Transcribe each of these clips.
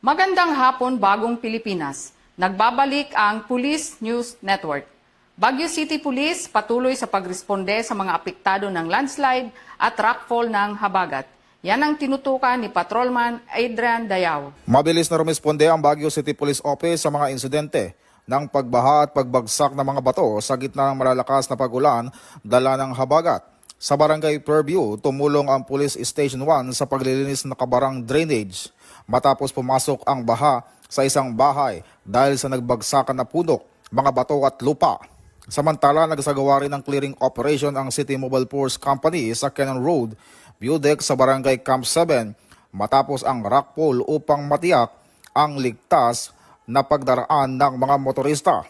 Magandang hapon, Bagong Pilipinas. Nagbabalik ang Police News Network. Baguio City Police patuloy sa pagresponde sa mga apektado ng landslide at rockfall ng habagat. Yan ang tinutukan ni Patrolman Adrian Dayao. Mabilis na rumisponde ang Baguio City Police Office sa mga insidente ng pagbaha at pagbagsak ng mga bato sa gitna ng malalakas na pag-ulan dala ng habagat. Sa Barangay Fairview, tumulong ang Police Station 1 sa paglilinis ng kabarang drainage matapos pumasok ang baha sa isang bahay dahil sa nagbagsakan na puno, mga bato at lupa. Samantala, nagsagawa rin ng clearing operation ang City Mobile Force Company sa Cannon Road, Viewdeck sa Barangay Camp 7 matapos ang rockfall upang matiyak ang ligtas na pagdaraan ng mga motorista.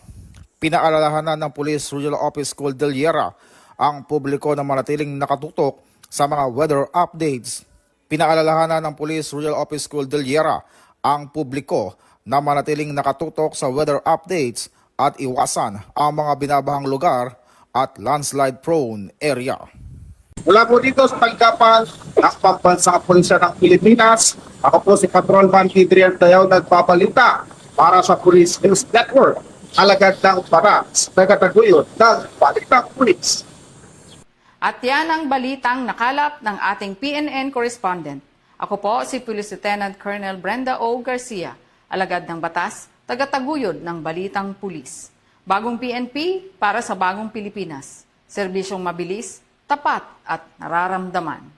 Pinaalalahanan ng Police Regional Office Cordillera ang publiko na manatiling nakatutok sa mga weather updates. Pinaalalahanan ng Police Regional Office Cordillera ang publiko na manatiling nakatutok sa weather updates at iwasan ang mga binabahang lugar at landslide-prone area. Mula po dito sa tanggapan ng Pambansang Pulisya ng Pilipinas, ako po si Patrolman Adrian Dayao nagpapalita para sa Police News Network, alagad ng paras, tagataguyod ng Balitang Pulis. At yan ang balitang nakalap ng ating PNN correspondent. Ako po si Police Lieutenant Colonel Brenda O. Garcia, alagad ng batas, tagataguyod ng Balitang Pulis. Bagong PNP para sa Bagong Pilipinas. Serbisyong mabilis, tapat at nararamdaman.